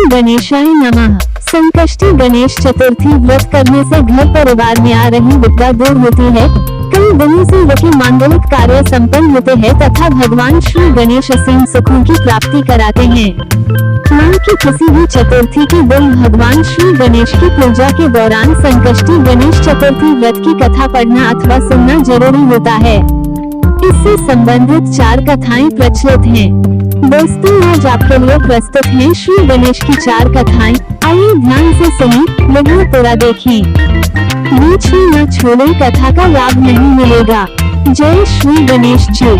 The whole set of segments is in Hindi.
गणेशाय नमः। संकष्टी गणेश चतुर्थी व्रत करने से घर परिवार में आ रही विपदा दूर होती है। कई दिनों से रुके मांगलिक कार्य संपन्न होते हैं तथा भगवान श्री गणेश असीम सुखों की प्राप्ति कराते हैं। माह की किसी भी चतुर्थी के दिन भगवान श्री गणेश की पूजा के दौरान संकष्टी गणेश चतुर्थी व्रत की कथा पढ़ना अथवा सुनना जरूरी होता है। इससे संबंधित 4 कथाएं प्रचलित हैं। दोस्तों, आज आपके लिए प्रस्तुत हैं श्री गणेश की 4 कथाएं। आइए ध्यान से सुनिए, वीडियो पूरा देखें। बीच में न छोड़े, कथा का लाभ नहीं मिलेगा। जय श्री गणेश जी।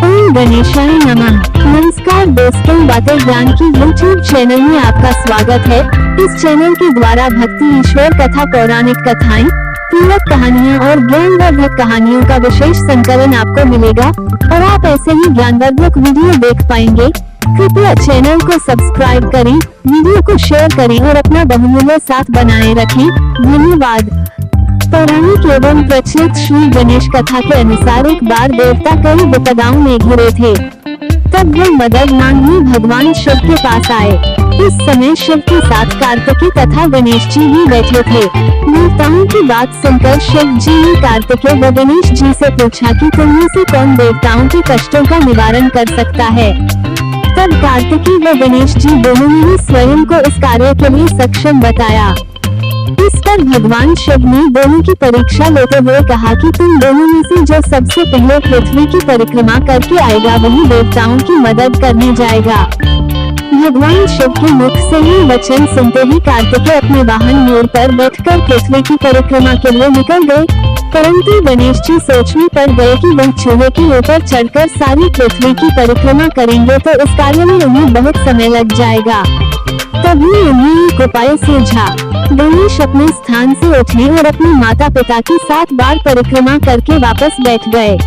ओम गणेशाय नमः। नमस्कार दोस्तों, बातें ज्ञान की यूट्यूब चैनल में आपका स्वागत है। इस चैनल के द्वारा भक्ति, ईश्वर कथा, पौराणिक कथाएं, पूरक कहानियाँ और ज्ञानवर्धक कहानियों का विशेष संकलन आपको मिलेगा और आप ऐसे ही ज्ञानवर्धक वीडियो देख पाएंगे। कृपया चैनल को सब्सक्राइब करें, वीडियो को शेयर करें और अपना बहुमूल्य साथ बनाए रखें। धन्यवाद। पौराणिक एवं प्रचलित श्री गणेश कथा के अनुसार एक बार देवता कई विपदाओं में घिरे थे। तब वो मदद मांगने भगवान शिव के पास आए। इस समय शिव के साथ कार्तिकेय तथा गणेश जी भी बैठे थे। देवताओं की बात सुनकर शिव जी ने कार्तिकेय व गणेश जी से पूछा कि तुम में से कौन देवताओं के कष्टों का निवारण कर सकता है। तब कार्तिकेय व गणेश जी दोनों ने स्वयं को इस कार्य के लिए सक्षम बताया। इस पर भगवान शिव ने दोनों की परीक्षा लेते हुए कहा कि तुम दोनों में से जो सबसे पहले पृथ्वी की परिक्रमा करके आएगा वही देवताओं की मदद करने जाएगा। भगवान शिव के मुख से ये वचन सुनते ही कार्तिकेय अपने वाहन मोर पर बैठकर पृथ्वी की परिक्रमा के लिए निकल गए, परंतु गणेश जी सोच में पड़ गए कि वह चूहे के ऊपर चढ़कर सारी पृथ्वी की परिक्रमा करेंगे तो इस कार्य में उन्हें बहुत समय लग जाएगा। तभी उन्हें एक उपाय सूझा। गणेश अपने स्थान से उठे और अपने माता पिता की 7 बार परिक्रमा करके वापस बैठ गए।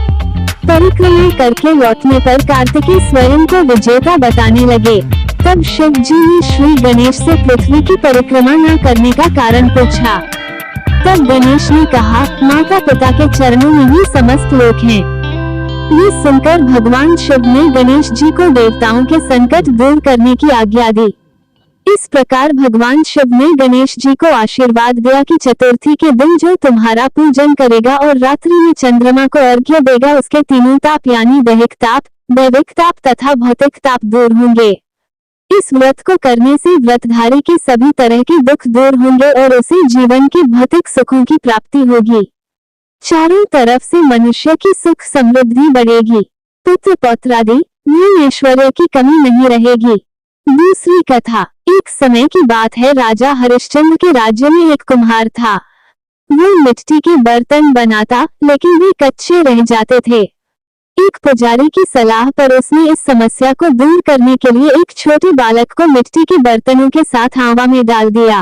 परिक्रमा करके लौटने पर कार्तिकेय स्वयं को विजेता बताने लगे। तब शिव जी ने श्री गणेश से पृथ्वी की परिक्रमा न करने का कारण पूछा। तब गणेश ने कहा, माता पिता के चरणों में ही समस्त लोक हैं। ये सुनकर भगवान शिव ने गणेश जी को देवताओं के संकट दूर करने की आज्ञा दी। इस प्रकार भगवान शिव ने गणेश जी को आशीर्वाद दिया कि चतुर्थी के दिन जो तुम्हारा पूजन करेगा और रात्रि में चंद्रमा को अर्घ्य देगा उसके तीनों ताप यानी दैहिक ताप, दैविक ताप तथा भौतिक ताप दूर होंगे। इस व्रत को करने से व्रतधारी के सभी तरह के दुख दूर होंगे और उसे जीवन के भौतिक सुखों की प्राप्ति होगी। चारों तरफ से मनुष्य की सुख समृद्धि बढ़ेगी, पुत्र पौत्रादि ऐश्वर्य की कमी नहीं रहेगी। दूसरी कथा। एक समय की बात है, राजा हरिश्चंद्र के राज्य में एक कुम्हार था। वो मिट्टी के बर्तन बनाता, लेकिन वे कच्चे रह जाते थे। एक पुजारी की सलाह पर उसने इस समस्या को दूर करने के लिए एक छोटे बालक को मिट्टी के बर्तनों के साथ आवा में डाल दिया।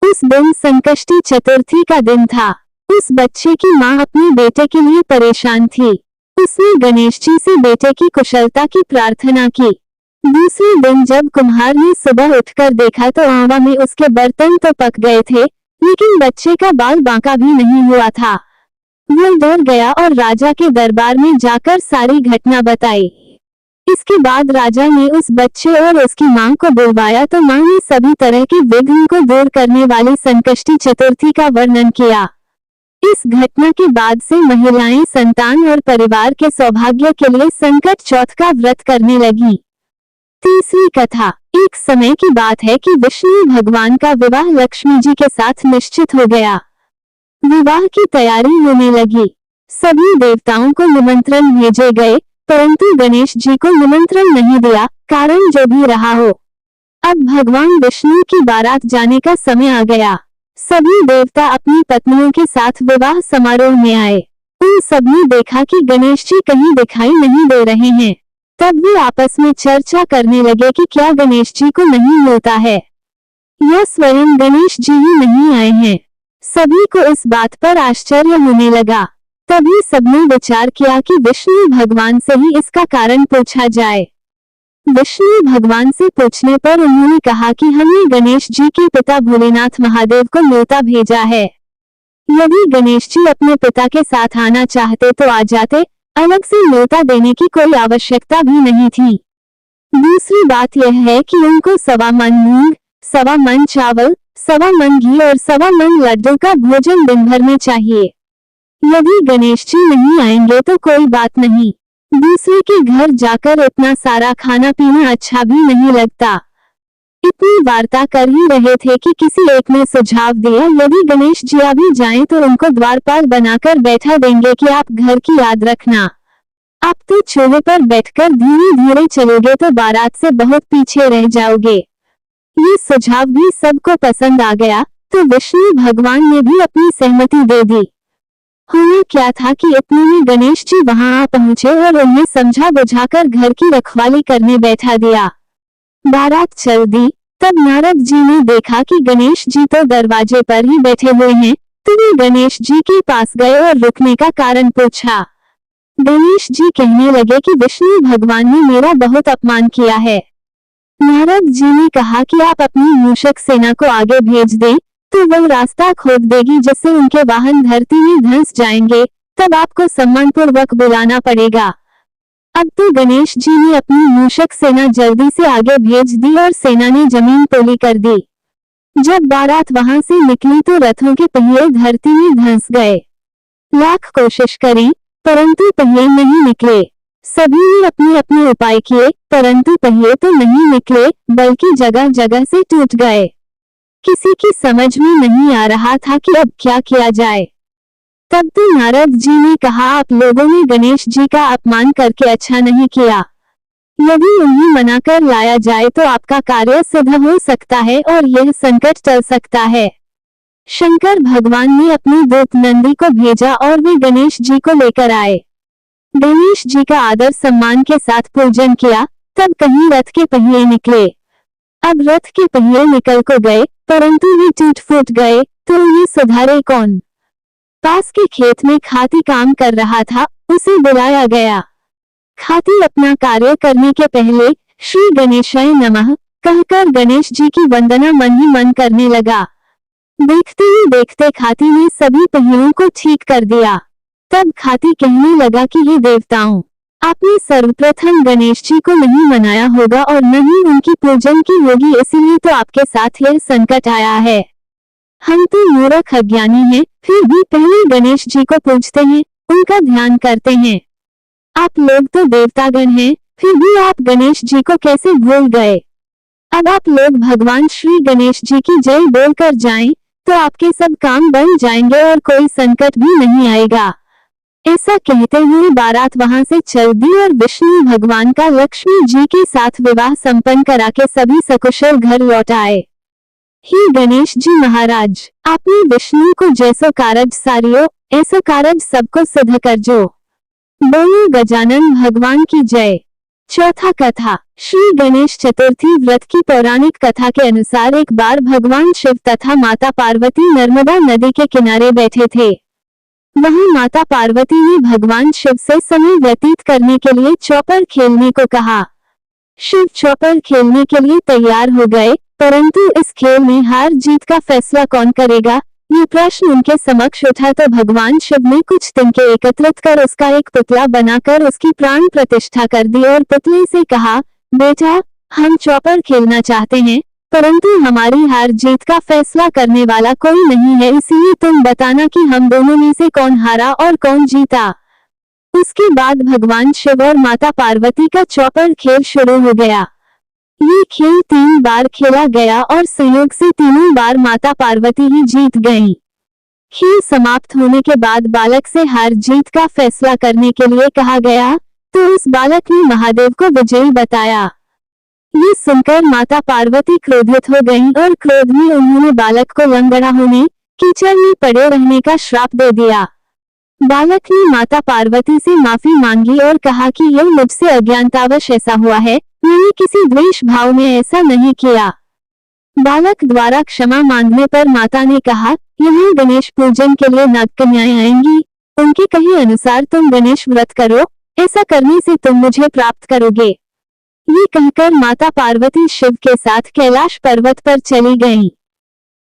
उस दिन संकष्टी चतुर्थी का दिन था। उस बच्चे की माँ अपने बेटे के लिए परेशान थी। उसने गणेश जी से बेटे की कुशलता की प्रार्थना की। दूसरे दिन जब कुम्हार ने सुबह उठकर देखा तो आवा में उसके बर्तन तो पक गए थे, लेकिन बच्चे का बाल बांका भी नहीं हुआ था। वो डर गया और राजा के दरबार में जाकर सारी घटना बताई। इसके बाद राजा ने उस बच्चे और उसकी मां को बुलवाया तो मां ने सभी तरह के विघ्न को दूर करने वाली संकष्टी चतुर्थी का वर्णन किया। इस घटना के बाद से महिलाएं संतान और परिवार के सौभाग्य के लिए संकट चौथ का व्रत करने लगी। तीसरी कथा। एक समय की बात है कि विष्णु भगवान का विवाह लक्ष्मी जी के साथ निश्चित हो गया। विवाह की तैयारी होने लगी। सभी देवताओं को निमंत्रण भेजे गए, परंतु गणेश जी को निमंत्रण नहीं दिया, कारण जो भी रहा हो। अब भगवान विष्णु की बारात जाने का समय आ गया। सभी देवता अपनी पत्नियों के साथ विवाह समारोह में आए। उन सबने देखा कि गणेश जी कहीं दिखाई नहीं दे रहे हैं। तब वे आपस में चर्चा करने लगे कि क्या गणेश जी को नहीं मिलता है या स्वयं गणेश जी ही नहीं आए हैं। सभी को इस बात पर आश्चर्य होने लगा। तभी सबने विचार किया कि विष्णु भगवान से ही इसका कारण पूछा जाए। विष्णु भगवान से पूछने पर उन्होंने कहा कि हमने गणेश जी के पिता भोलेनाथ महादेव को न्योता भेजा है। यदि गणेश जी अपने पिता के साथ आना चाहते तो आ जाते, अलग से न्योता देने की कोई आवश्यकता भी नहीं थी। दूसरी बात यह है कि उनको 1.25 मन मूंग सवा मन चावल, सवा मन घी और सवा मन लड्डू का भोजन दिन भर में चाहिए। यदि गणेश जी नहीं आएंगे तो कोई बात नहीं, दूसरे के घर जाकर इतना सारा खाना पीना अच्छा भी नहीं लगता। इतनी वार्ता कर ही रहे थे कि किसी एक ने सुझाव दिया, यदि गणेश जी आ भी जाएं तो उनको द्वारपाल बनाकर बैठा देंगे कि आप घर की याद रखना। आप तो चूल्हे पर बैठकर धीरे धीरे चलोगे तो बारात से बहुत पीछे रह जाओगे। ये सुझाव भी सबको पसंद आ गया, तो विष्णु भगवान ने भी अपनी सहमति दे दी। होना क्या था कि इतने में गणेश जी वहां आ पहुंचे और उन्हें समझा बुझाकर घर की रखवाली करने बैठा दिया। बारात चल दी, तब नारद जी ने देखा कि गणेश जी तो दरवाजे पर ही बैठे हुए हैं, तो वे गणेश जी के पास गए और रुकने का कारण पूछा। गणेश जी कहने लगे कि विष्णु भगवान ने मेरा बहुत अपमान किया है। नारद जी ने कहा कि आप अपनी मूषक सेना को आगे भेज दें, तो वह रास्ता खोद देगी जिससे उनके वाहन धरती में धंस जाएंगे, तब आपको सम्मानपूर्वक बुलाना पड़ेगा। अब तो गणेश जी ने अपनी मूषक सेना जल्दी से आगे भेज दी और सेना ने जमीन पोली कर दी। जब बारात वहां से निकली तो रथों के पहिए धरती में धंस गए। लाख कोशिश करी, परंतु पहिए नहीं निकले। सभी ने अपने अपने उपाय किए, परंतु पहिए तो नहीं निकले, बल्कि जगह जगह से टूट गए। किसी की समझ में नहीं आ रहा था कि अब क्या किया जाए। तब तो नारद जी ने कहा, आप लोगों ने गणेश जी का अपमान करके अच्छा नहीं किया। यदि उन्हें मना कर लाया जाए तो आपका कार्य सिद्ध हो सकता है और यह संकट टल सकता है। शंकर भगवान ने अपने दूत नंदी को भेजा और वे गणेश जी को लेकर आए। गणेश जी का आदर सम्मान के साथ पूजन किया, तब कहीं रथ के पहिए निकले। अब रथ के पहिए निकल को गए, परंतु वे टूट फूट गए, तो उन्हें सुधारे कौन? पास के खेत में खाती काम कर रहा था, उसे बुलाया गया। खाती अपना कार्य करने के पहले श्री गणेशाय नमः कहकर गणेश जी की वंदना मन ही मन करने लगा। देखते ही देखते खाती ने सभी पहियों को ठीक कर दिया। तब खाती कहने लगा कि हे देवताओं, आपने सर्वप्रथम गणेश जी को नहीं मनाया होगा और न ही उनकी पूजन की होगी, इसीलिए तो आपके साथ यह संकट आया है। हम तो मूर्ख अज्ञानी हैं, फिर भी पहले गणेश जी को पूजते हैं, उनका ध्यान करते हैं। आप लोग तो देवतागण हैं, फिर भी आप गणेश जी को कैसे भूल गए? अब आप लोग भगवान श्री गणेश जी की जय बोलकर जाएं, तो आपके सब काम बन जाएंगे और कोई संकट भी नहीं आएगा। ऐसा कहते हुए बारात वहां से चल दी और विष्णु भगवान का लक्ष्मी जी के साथ विवाह संपन्न करा के सभी सकुशल घर लौट आए। हे गणेश जी महाराज, आपने विष्णु को जैसो कारज सारियो, ऐसो कारज सबको सिद्ध कर जो। बोलो गजानन भगवान की जय। चौथा कथा। श्री गणेश चतुर्थी व्रत की पौराणिक कथा के अनुसार एक बार भगवान शिव तथा माता पार्वती नर्मदा नदी के किनारे बैठे थे। वहीं माता पार्वती ने भगवान शिव से समय व्यतीत करने के लिए चौपर खेलने को कहा। शिव चौपर खेलने के लिए तैयार हो गए, परंतु इस खेल में हार जीत का फैसला कौन करेगा, ये प्रश्न उनके समक्ष उठा तो भगवान शिव ने कुछ तिनके एकत्रित कर उसका एक पुतला बनाकर उसकी प्राण प्रतिष्ठा कर दी और पुतले से कहा, बेटा, हम चौपर खेलना चाहते हैं, परंतु हमारी हार जीत का फैसला करने वाला कोई नहीं है, इसीलिए तुम बताना कि हम दोनों में से कौन हारा और कौन जीता। उसके बाद भगवान शिव और माता पार्वती का चौपर खेल शुरू हो गया। ये खेल 3 बार खेला गया और संयोग से तीनों बार माता पार्वती ही जीत गईं। खेल समाप्त होने के बाद बालक से हार जीत का फैसला करने के लिए कहा गया, तो उस बालक ने महादेव को विजयी बताया। ये सुनकर माता पार्वती क्रोधित हो गईं और क्रोध में उन्होंने बालक को लंगड़ा होने, कीचड़ में पड़े रहने का श्राप दे दिया। बालक ने माता पार्वती से माफी मांगी और कहा कि यह मुझसे अज्ञानतावश ऐसा हुआ है, मैंने किसी द्वेष भाव में ऐसा नहीं किया। बालक द्वारा क्षमा मांगने पर माता ने कहा, यहाँ गणेश पूजन के लिए नागकन्याएं आएंगी, उनके कहे अनुसार तुम गणेश व्रत करो, ऐसा करने से तुम मुझे प्राप्त करोगे। ये कहकर माता पार्वती शिव के साथ कैलाश पर्वत पर चली गईं।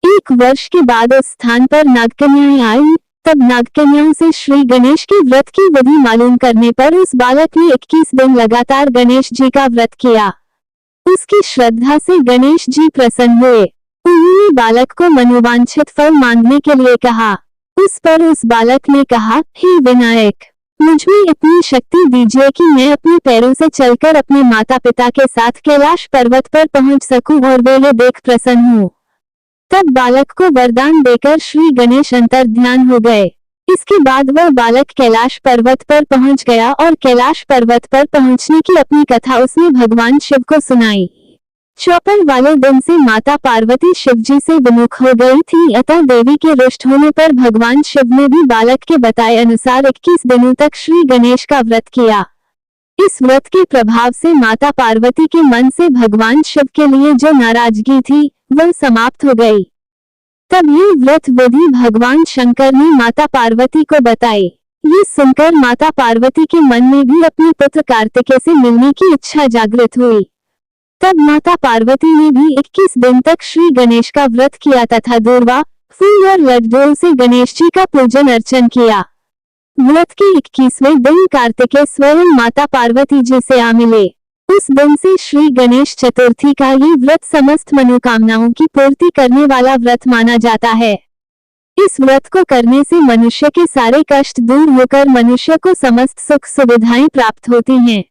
1 वर्ष के बाद उस स्थान पर नागकन्याएं आईं। तब नागकन्याओं से श्री गणेश के व्रत की विधि मालूम करने पर उस बालक ने 21 दिन लगातार गणेश जी का व्रत किया। उस उसकी श्रद्धा से गणेश जी प्रसन्न हुए। उन्होंने बालक को मनोवांछित फल मांगने के लिए कहा। उस पर उस बालक ने कहा, हे विनायक, मुझमें इतनी शक्ति दीजिए कि मैं अपने पैरों से चलकर अपने माता पिता के साथ कैलाश पर्वत पर पहुंच सकूं और वे ये देख प्रसन्न हूं। तब बालक को वरदान देकर श्री गणेश अंतर्ध्यान हो गए। इसके बाद वह बालक कैलाश पर्वत पर पहुंच गया और कैलाश पर्वत पर पहुंचने की अपनी कथा उसने भगवान शिव को सुनाई। चौपर वाले दिन से माता पार्वती शिवजी से विमुख हो गई थी, अतः देवी के रुष्ट होने पर भगवान शिव ने भी बालक के बताए अनुसार 21 दिनों तक श्री गणेश का व्रत किया। इस व्रत के प्रभाव से माता पार्वती के मन से भगवान शिव के लिए जो नाराजगी थी वह समाप्त हो गई। तब ये व्रत विधि भगवान शंकर ने माता पार्वती को बताई। ये सुनकर माता पार्वती के मन में भी अपने पुत्र कार्तिकेय से मिलने की इच्छा जागृत हुई। तब माता पार्वती ने भी 21 दिन तक श्री गणेश का व्रत किया तथा दूर्वा, फूल और लड्डुओं से गणेश जी का पूजन अर्चन किया। व्रत के 21वें दिन कार्तिकेय स्वयं माता पार्वती जी से आ मिले। उस दिन से श्री गणेश चतुर्थी का ये व्रत समस्त मनोकामनाओं की पूर्ति करने वाला व्रत माना जाता है। इस व्रत को करने से मनुष्य के सारे कष्ट दूर होकर मनुष्य को समस्त सुख सुविधाएं प्राप्त होती हैं।